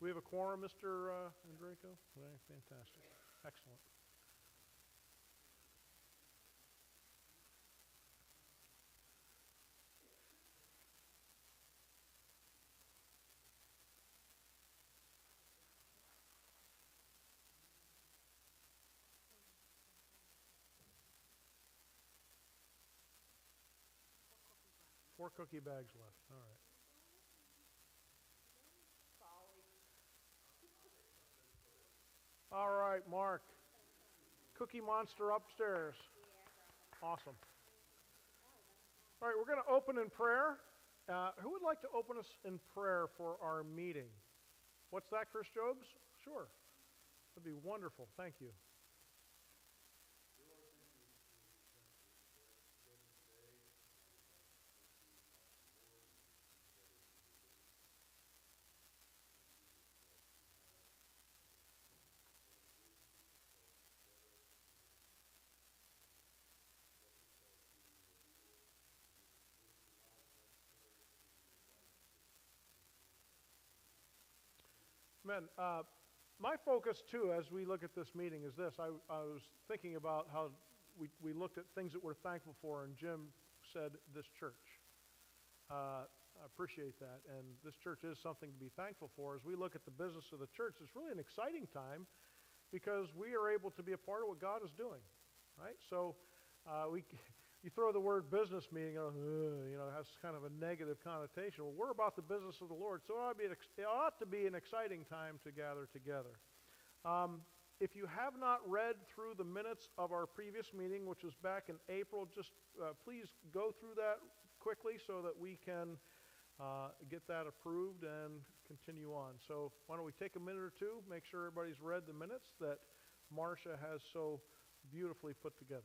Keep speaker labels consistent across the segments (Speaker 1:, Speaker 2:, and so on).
Speaker 1: We have a quorum, Mr. Andreyko? Okay, fantastic. Excellent. Four cookie bags left. All right. All right, Mark. Cookie Monster upstairs. Awesome. All right, we're going to open in prayer. Who would like to open us in prayer for our meeting? What's that, Chris Jobs? Sure. That'd be wonderful. Thank you. Men, my focus too, as we look at this meeting, is this. I was thinking about how we looked at things that we're thankful for, and Jim said this church. I appreciate that, and this church is something to be thankful for. As we look at the business of the church, it's really an exciting time because we are able to be a part of what God is doing, right? So you throw the word business meeting, it has kind of a negative connotation. Well, we're about the business of the Lord, so it ought to be an exciting time to gather together. If you have not read through the minutes of our previous meeting, which was back in April, just please go through that quickly so that we can get that approved and continue on. So why don't we take a minute or two, make sure everybody's read the minutes that Marcia has so beautifully put together.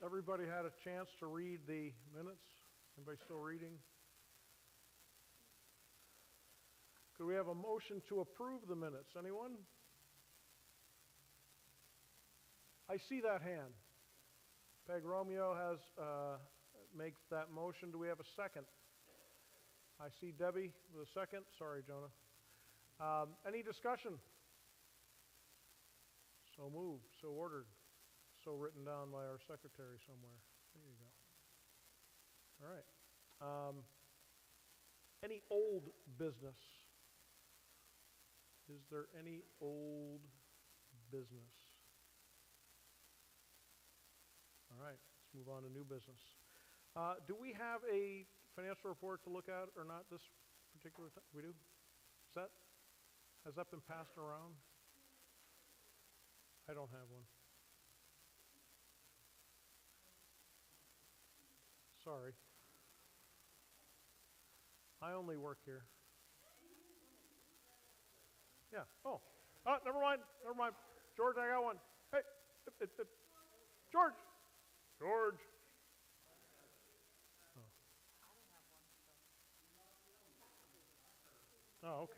Speaker 1: Everybody had a chance to read the minutes? Anybody still reading? Could we have a motion to approve the minutes? Anyone? I see that hand. Peg Romeo makes that motion. Do we have a second? I see Debbie with a second. Sorry, Jonah. Any discussion? So moved, so ordered, so written down by our secretary somewhere. There you go. All right. Any old business? Is there any old business? All right, let's move on to new business. Do we have a financial report to look at or not this particular time? We do? Has that been passed around? I don't have one. Sorry. I only work here. Yeah. Oh, never mind. George, I got one. Hey, George. George. Oh, okay.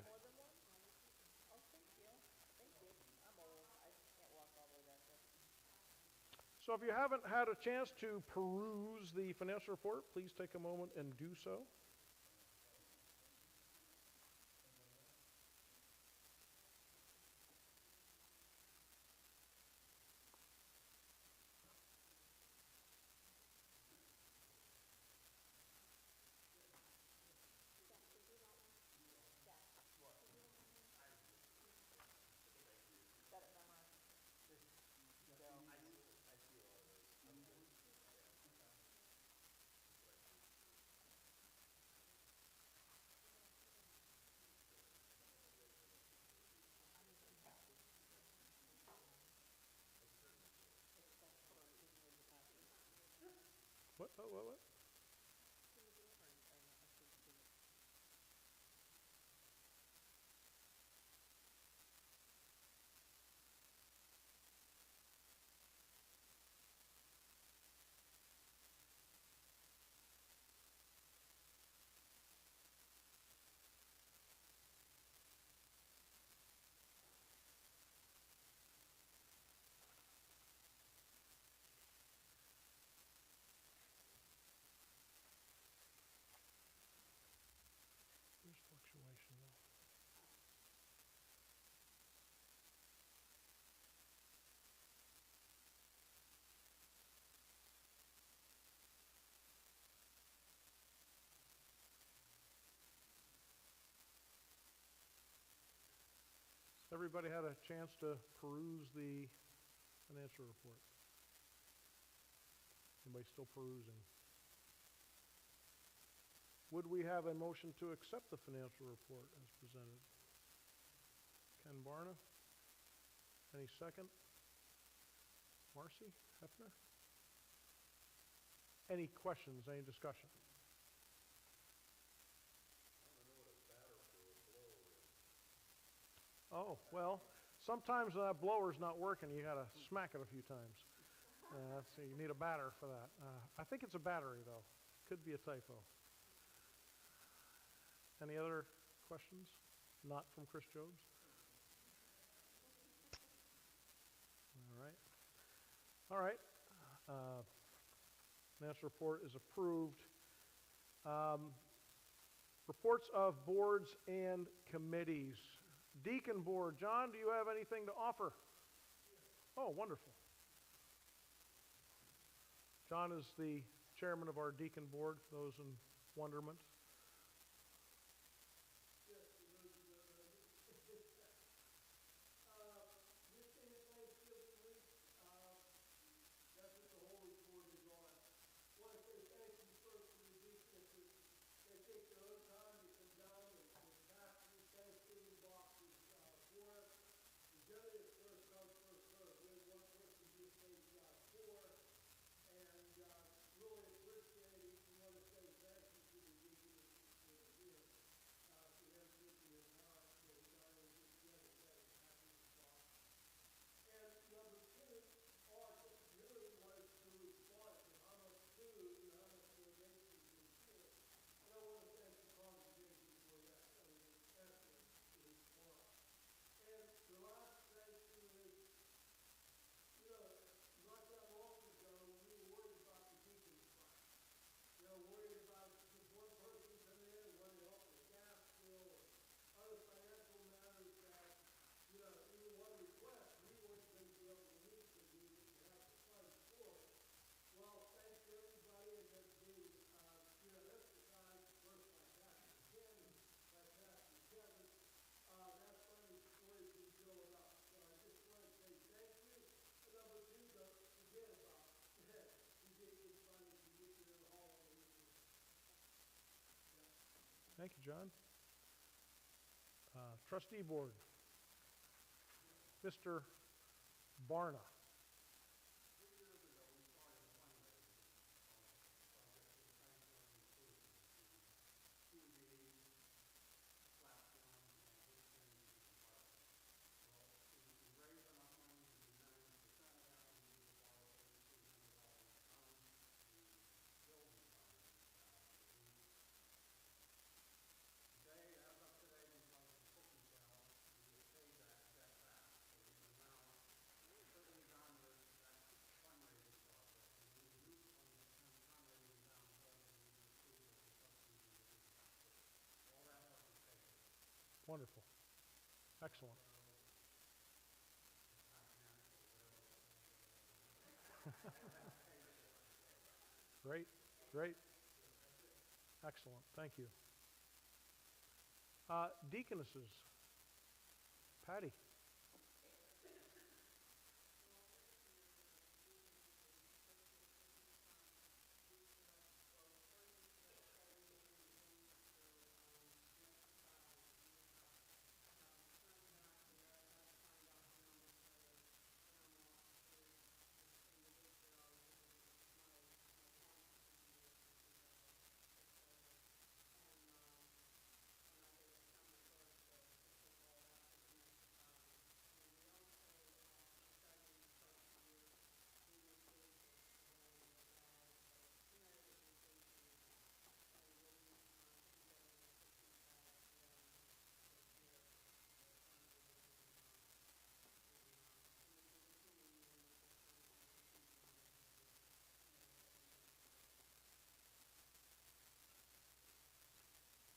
Speaker 1: So if you haven't had a chance to peruse the financial report, please take a moment and do so. What? There's fluctuation though. Everybody had a chance to peruse the financial report? Anybody still perusing? Would we have a motion to accept the financial report as presented? Ken Barna? Any second? Marcy Hefner? Any questions, any discussion? Oh, well, sometimes that blower's not working. You gotta smack it a few times. So you need a batter for that. I think it's a battery, though. Could be a typo. Any other questions? Not from Chris Jobs? All right. All right. Financial report is approved. Reports of boards and committees. Deacon Board, John, do you have anything to offer? Oh, wonderful. John is the chairman of our Deacon Board, for those in wonderment. Thank you, John. Trustee Board, Mr. Barna. Wonderful. Excellent. Great, great. Excellent, thank you. Deaconesses, Patty.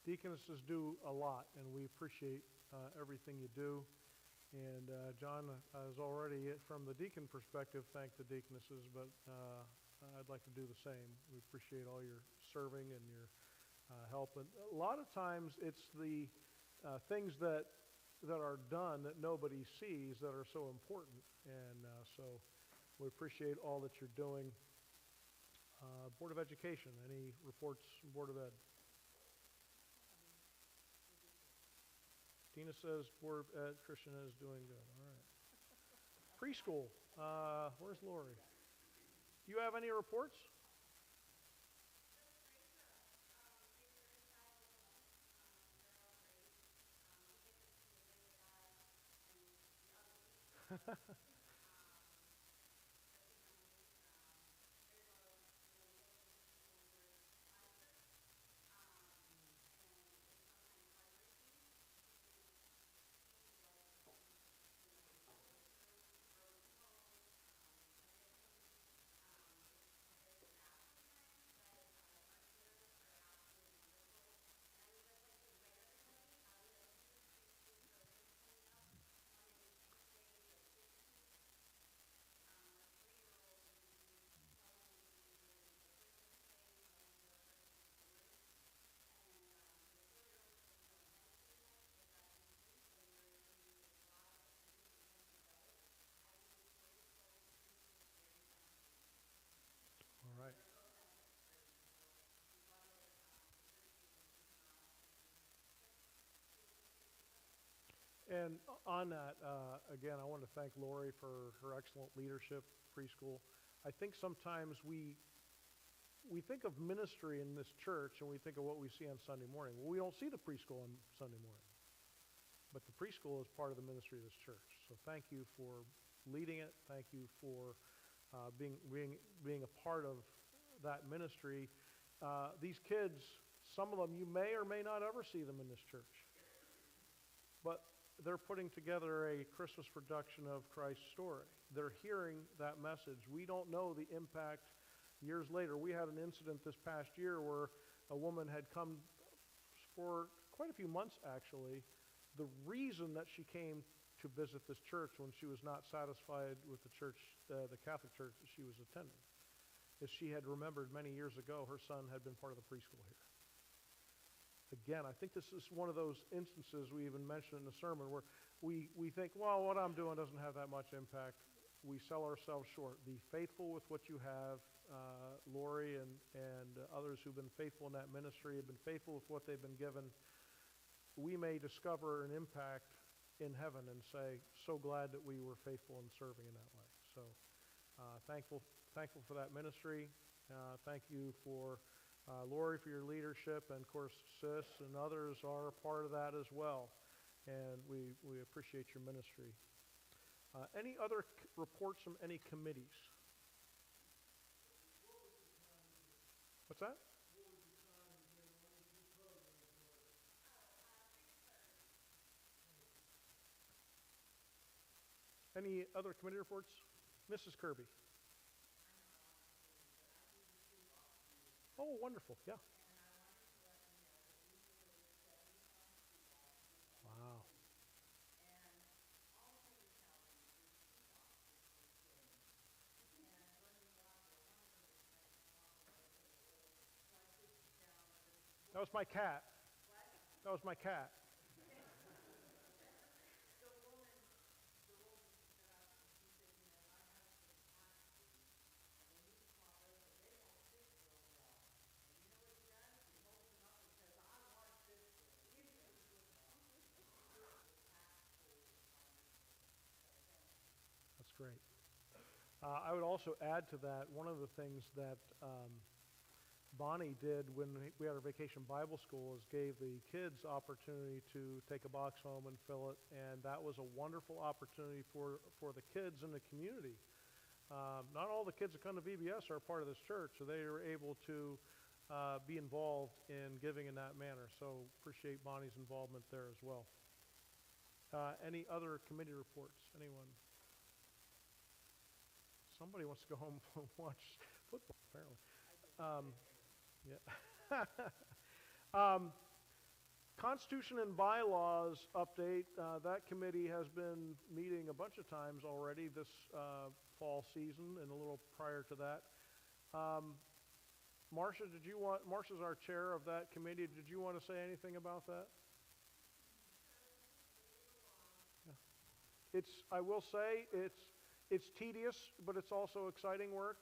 Speaker 1: Deaconesses do a lot, and we appreciate everything you do. And John has already, from the deacon perspective, thanked the deaconesses, but I'd like to do the same. We appreciate all your serving and your help. And a lot of times it's the things that are done that nobody sees that are so important. And so we appreciate all that you're doing. Board of Education, any reports from Board of Ed? Tina says Board of Ed, Christian is doing good. All right. Preschool, where's Lori? You have any reports? All right. And on that, again, I want to thank Lori for her excellent leadership, preschool. I think sometimes we think of ministry in this church and we think of what we see on Sunday morning. Well, we don't see the preschool on Sunday morning. But the preschool is part of the ministry of this church. So thank you for leading it. Thank you for being a part of that ministry. These kids, some of them, you may or may not ever see them in this church. But they're putting together a Christmas production of Christ's story. They're hearing that message. We don't know the impact years later. We had an incident this past year where a woman had come for quite a few months, actually. The reason that she came to visit this church when she was not satisfied with the church, the Catholic church that she was attending, is she had remembered many years ago her son had been part of the preschool here. Again, I think this is one of those instances we even mentioned in the sermon where we think, well, what I'm doing doesn't have that much impact. We sell ourselves short. Be faithful with what you have. Lori and others who've been faithful in that ministry have been faithful with what they've been given. We may discover an impact in heaven and say, so glad that we were faithful in serving in that way. So thankful for that ministry. Thank you for Lori, for your leadership, and of course, Sis and others are a part of that as well, and we appreciate your ministry. Any other reports from any committees? What's that? Any other committee reports? Mrs. Kirby. Oh, wonderful, yeah. Wow. That was my cat. That was my cat. That's great. I would also add to that, one of the things that Bonnie did when we had our vacation Bible school is gave the kids opportunity to take a box home and fill it, and that was a wonderful opportunity for the kids in the community. Not all the kids that come to VBS are a part of this church, so they are able to be involved in giving in that manner. So appreciate Bonnie's involvement there as well. Any other committee reports? Anyone? Somebody wants to go home and watch football, apparently. Yeah. Constitution and bylaws update, that committee has been meeting a bunch of times already this fall season and a little prior to that. Marcia, Marcia's our chair of that committee. Did you want to say anything about that? Yeah. I will say, it's tedious, but it's also exciting work.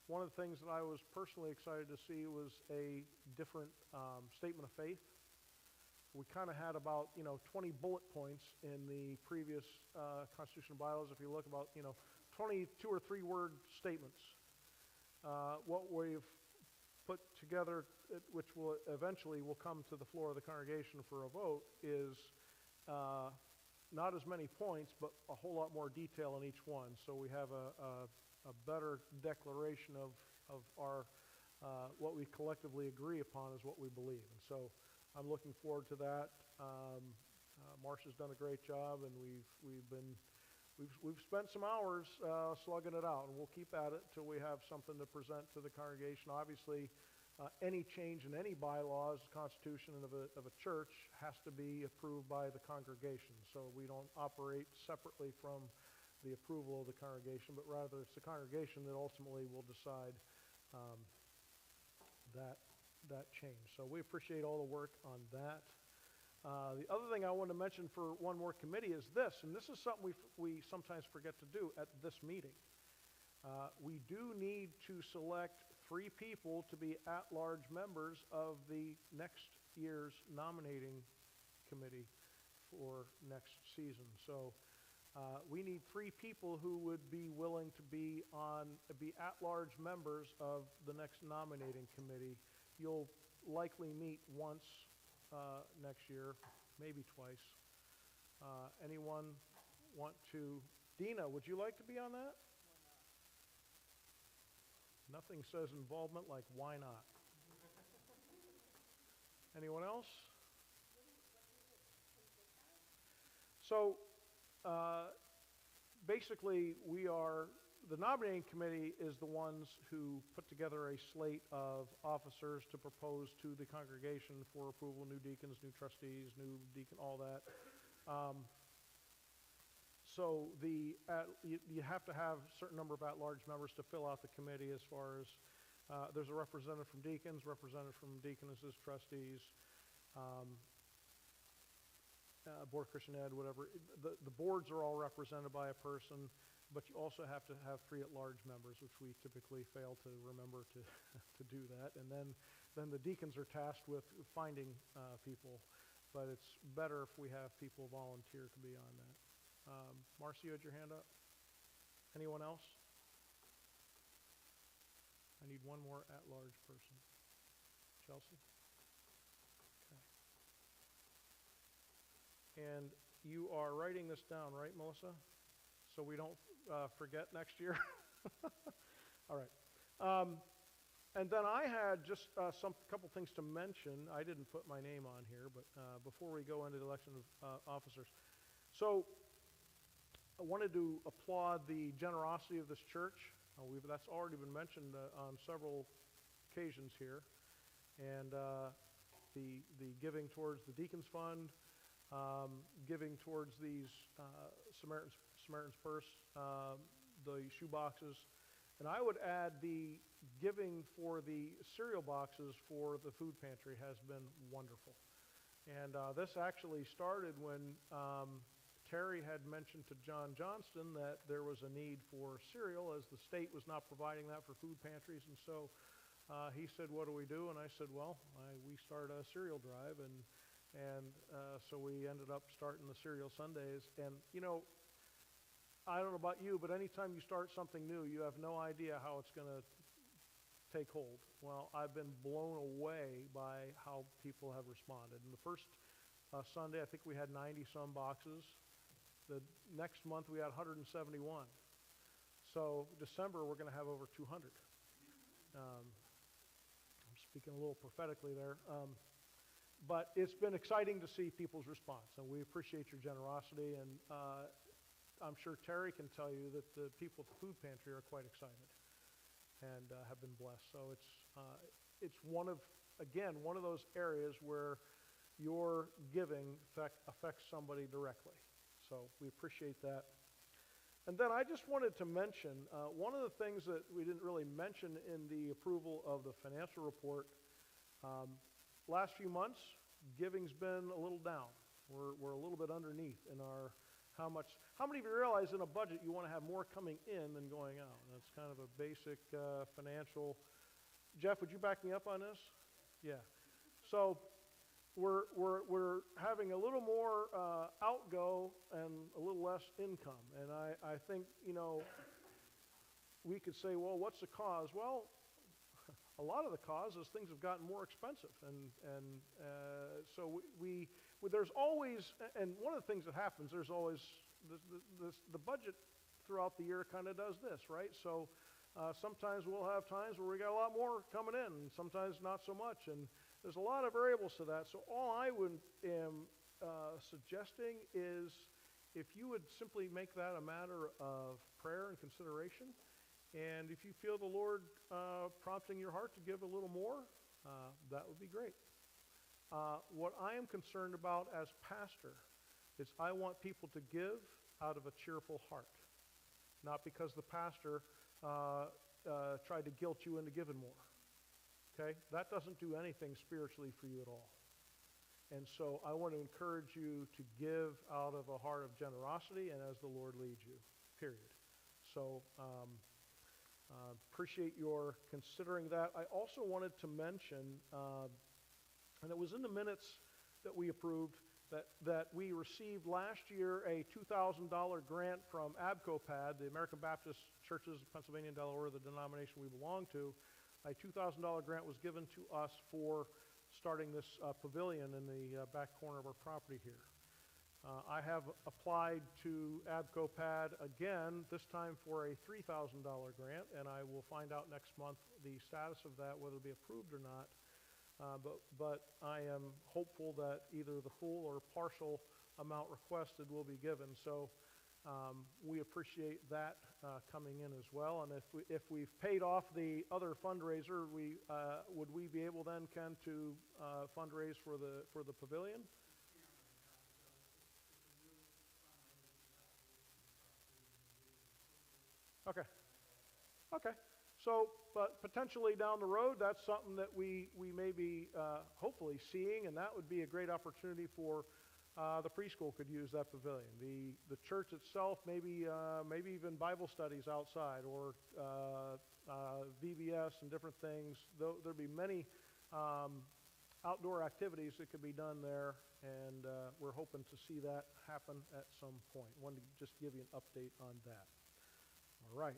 Speaker 1: One of the things that I was personally excited to see was a different statement of faith. We kind of had about 20 bullet points in the previous constitutional bylaws. If you look about 22 or 3 word statements. What we've put together, which will eventually will come to the floor of the congregation for a vote, is not as many points, but a whole lot more detail in each one. So we have a better declaration of our what we collectively agree upon is what we believe. And so I'm looking forward to that. Marcia's done a great job, and we've spent some hours slugging it out, and we'll keep at it till we have something to present to the congregation. Obviously, any change in any bylaws, constitution of a church has to be approved by the congregation. So we don't operate separately from the approval of the congregation, but rather it's the congregation that ultimately will decide that change. So we appreciate all the work on that. The other thing I want to mention for one more committee is this, and this is something we sometimes forget to do at this meeting. We do need to select 3 people to be at-large members of the next year's nominating committee for next season. So we need 3 people who would be willing to be at-large members of the next nominating committee. You'll likely meet once next year, maybe twice. Anyone want to? Dina, would you like to be on that? Nothing says involvement like why not. Anyone else? So basically the nominating committee is the ones who put together a slate of officers to propose to the congregation for approval, new deacons, new trustees, new deacon, all that. So you have to have a certain number of at-large members to fill out the committee as far as there's a representative from deacons, representative from deaconesses, trustees, Board of Christian Ed, whatever. The boards are all represented by a person, but you also have to have 3 at-large members, which we typically fail to remember to do that. And then the deacons are tasked with finding people, but it's better if we have people volunteer to be on that. Marcy, you had your hand up? Anyone else? I need one more at-large person. Chelsea? Okay. And you are writing this down, right, Melissa? So we don't forget next year? All right. And then I had just couple things to mention. I didn't put my name on here, but before we go into the election of officers. So I wanted to applaud the generosity of this church. That's already been mentioned on several occasions here. And the giving towards the Deacons Fund, giving towards these Samaritan's Purse, the shoe boxes. And I would add the giving for the cereal boxes for the food pantry has been wonderful. And this actually started when Terry had mentioned to John Johnston that there was a need for cereal as the state was not providing that for food pantries. And so he said, what do we do? And I said, well, we start a cereal drive. And so we ended up starting the Cereal Sundays. And, I don't know about you, but anytime you start something new, you have no idea how it's going to take hold. Well, I've been blown away by how people have responded. In the first Sunday, I think we had 90-some boxes. The next month, we had 171. So December, we're going to have over 200. I'm speaking a little prophetically there. But it's been exciting to see people's response, and we appreciate your generosity. And I'm sure Terry can tell you that the people at the food pantry are quite excited and have been blessed. So it's one of again, one of those areas where your giving affects somebody directly. So we appreciate that. And then I just wanted to mention, one of the things that we didn't really mention in the approval of the financial report, last few months, giving's been a little down. We're a little bit underneath in our, how many of you realize in a budget you want to have more coming in than going out? And that's kind of a basic financial. Jeff, would you back me up on this? Yeah. So we're having a little more outgo and a little less income. And I think, we could say, well, what's the cause? Well, a lot of the cause is things have gotten more expensive. So there's always, and one of the things that happens, there's always, the budget throughout the year kind of does this, right? So sometimes we'll have times where we got a lot more coming in, and sometimes not so much. And there's a lot of variables to that. So all I am suggesting is if you would simply make that a matter of prayer and consideration, and if you feel the Lord prompting your heart to give a little more, that would be great. What I am concerned about as pastor is I want people to give out of a cheerful heart, not because the pastor tried to guilt you into giving more. Okay? That doesn't do anything spiritually for you at all. And so I want to encourage you to give out of a heart of generosity and as the Lord leads you, period. So appreciate your considering that. I also wanted to mention, and it was in the minutes that we approved, that we received last year a $2,000 grant from ABCOPAD, the American Baptist Churches of Pennsylvania and Delaware, the denomination we belong to. A $2,000 grant was given to us for starting this pavilion in the back corner of our property here. I have applied to ABCOPAD again, this time for a $3,000 grant, and I will find out next month the status of that, whether it'll be approved or not. But I am hopeful that either the full or partial amount requested will be given. So we appreciate that coming in as well. And if we've paid off the other fundraiser, would we be able then, Ken, to fundraise for the pavilion? Okay. So, but potentially down the road, that's something that we may be hopefully seeing, and that would be a great opportunity for the preschool could use that pavilion. The church itself, maybe even Bible studies outside, or VBS and different things. There'd be many outdoor activities that could be done there, and we're hoping to see that happen at some point. Wanted to just give you an update on that. All right.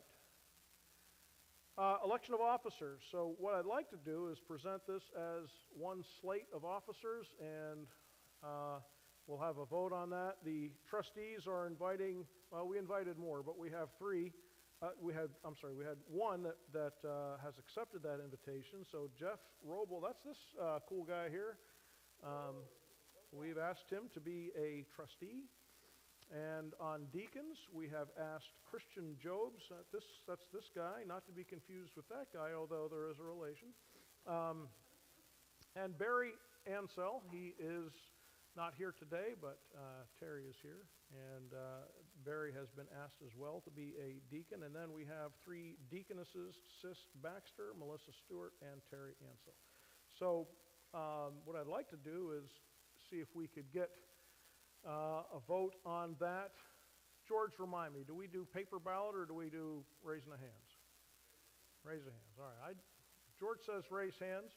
Speaker 1: Election of officers. So what I'd like to do is present this as one slate of officers, and we'll have a vote on that. The trustees are inviting, we invited more, but we have three. We had one that has accepted that invitation. So Jeff Roble, that's this cool guy here. We've asked him to be a trustee. And on deacons, we have asked Christian Jobs. That's this guy, not to be confused with that guy, although there is a relation. And Barry Ansell, he is not here today, but Terry is here. And Barry has been asked as well to be a deacon. And then we have three deaconesses, Sis Baxter, Melissa Stewart, and Terry Ansell. So what I'd like to do is see if we could get a vote on that. George, remind me, do we do paper ballot or do we do raising of hands? Raise of hands. All right. George says raise hands.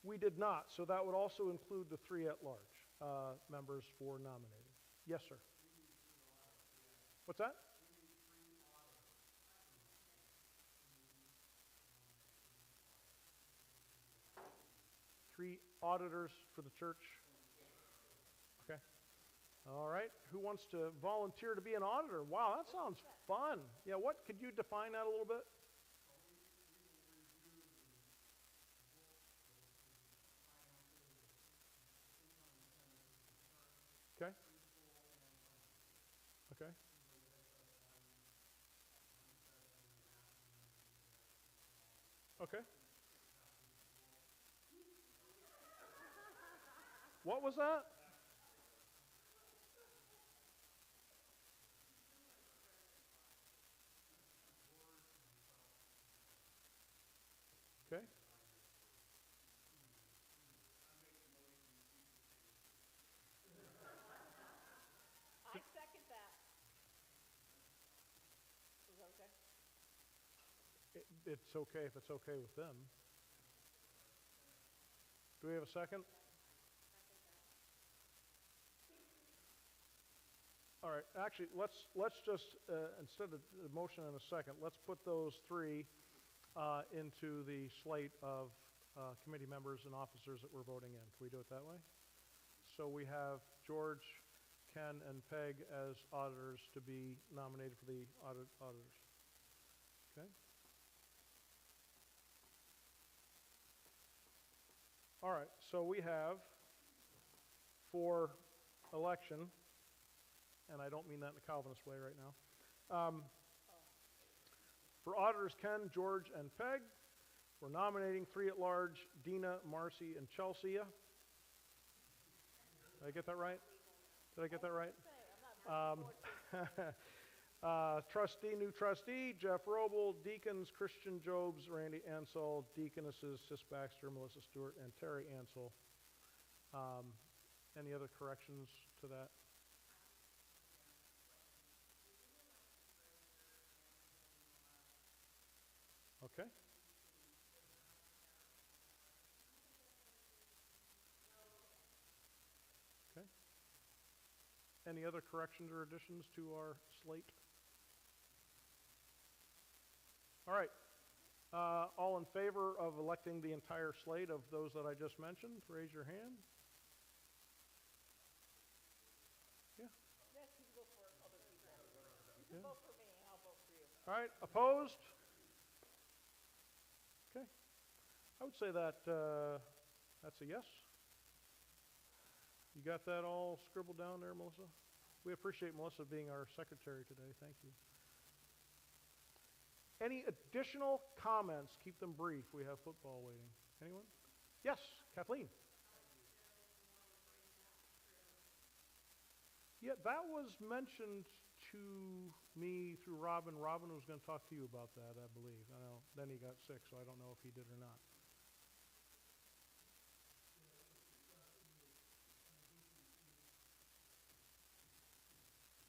Speaker 1: We did not, so that would also include the three at-large members for nominating. Yes, sir. What's that? Three auditors for the church. Okay. All right. Who wants to volunteer to be an auditor? Wow, that sounds fun. Yeah, what could you define that a little bit? Okay. Okay. Okay. What was that? Okay.
Speaker 2: I second that. Is that okay?
Speaker 1: It's okay if it's okay with them. Do we have a second? All right, actually, let's just, instead of a motion and a second, let's put those three into the slate of committee members and officers that we're voting in. Can we do it that way? So we have George, Ken, and Peg as auditors to be nominated for the auditors. Okay? All right, so we have for election, and I don't mean that in a Calvinist way right now. For auditors, Ken, George, and Peg, we're nominating 3 at large, Dina, Marcy, and Chelsea. Did I get that right? Did I get that right? Trustee, new trustee, Jeff Roble, deacons, Christian Jobs, Randy Ansel, deaconesses, Sis Baxter, Melissa Stewart, and Terry Ansel. Any other corrections to that? Okay. Okay. Any other corrections or additions to our slate? All right. All in favor of electing the entire slate of those that I just mentioned, raise your hand. Yeah.
Speaker 2: Yes, you can vote for other people. You can
Speaker 1: Yeah.
Speaker 2: vote for me, and I'll vote for you.
Speaker 1: All right. Opposed? Okay. I would say that that's a yes. You got that all scribbled down there, Melissa? We appreciate Melissa being our secretary today. Thank you. Any additional comments? Keep them brief. We have football waiting. Anyone? Yes, Kathleen. Yeah, that was mentioned to me through Robin. Robin was going to talk to you about that, I believe. I know. Then he got sick, so I don't know if he did or not.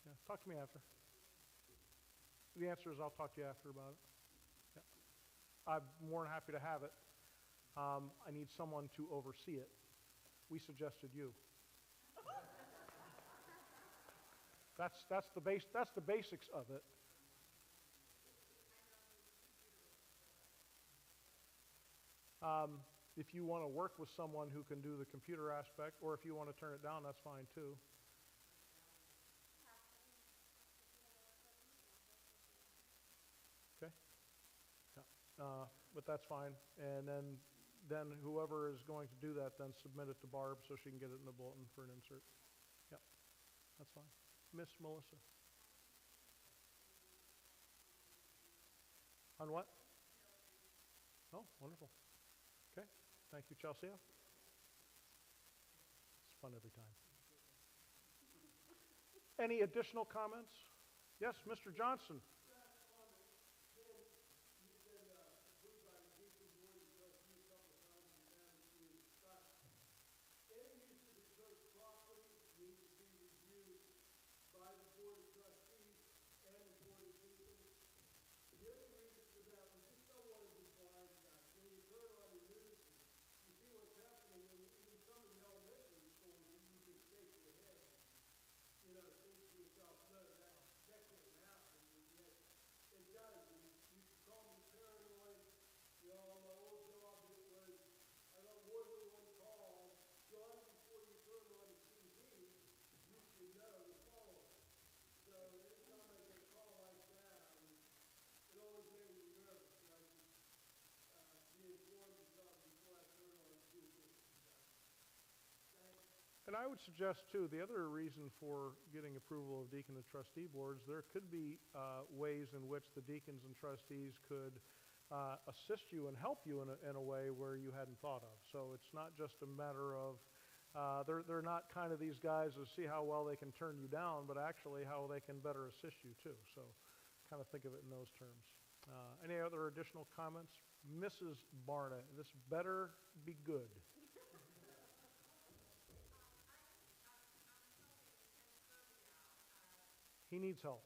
Speaker 1: Yeah, talk to me after. The answer is I'll talk to you after about it. Yeah. I'm more than happy to have it. I need someone to oversee it. We suggested you. That's the basics of it. If you want to work with someone who can do the computer aspect, or if you want to turn it down, that's fine too. Okay. Yeah. But that's fine. And then whoever is going to do that, then submit it to Barb so she can get it in the bulletin for an insert. Yep. That's fine. Miss Melissa. On what? Oh, wonderful. Okay. Thank you, Chelsea. It's fun every time. Any additional comments? Yes, Mr. Johnson. And I would suggest, too, the other reason for getting approval of deacon and trustee boards, there could be ways in which the deacons and trustees could assist you and help you in a way where you hadn't thought of. So it's not just a matter of, they're not kind of these guys who see how well they can turn you down, but actually how they can better assist you too. So kind of think of it in those terms. Any other additional comments? Mrs. Barna, this better be good. He needs help.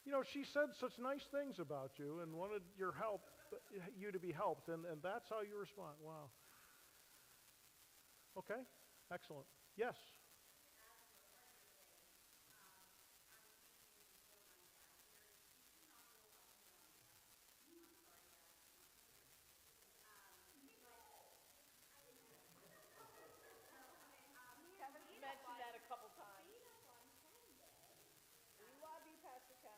Speaker 1: You know, she said such nice things about you and wanted your help, you to be helped, and that's how you respond. Wow. Okay, excellent. Yes.
Speaker 2: Kevin's mentioned that a couple times. We love you, Pastor Ken.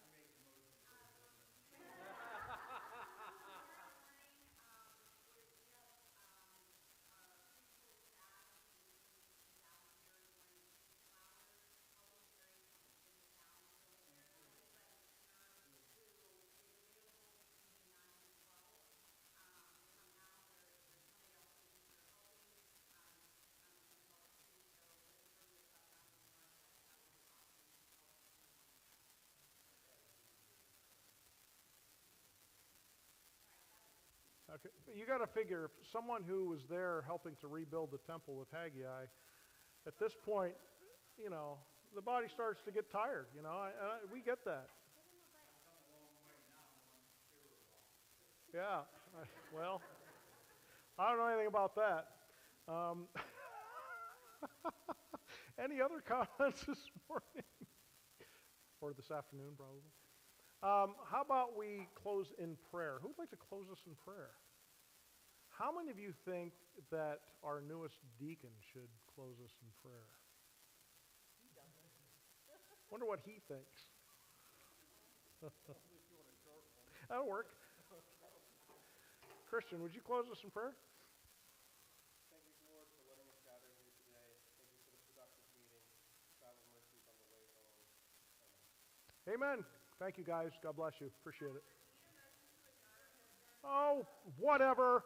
Speaker 1: Okay. You got to figure, someone who was there helping to rebuild the temple with Haggai, at this point, you know, the body starts to get tired. You know, we get that. Yeah. Well, I don't know anything about that. Any other comments this morning? Or this afternoon, probably. How about we close in prayer? Who would like to close us in prayer? How many of you think that our newest deacon should close us in prayer? Wonder what he thinks. That'll work. Christian, would you close us in prayer?
Speaker 3: Thank you, Lord, for letting us gather here today. Thank you for the productive meeting. Travel mercies on the way home. Amen.
Speaker 1: Amen. Thank you, guys. God bless you. Appreciate it. Oh, whatever.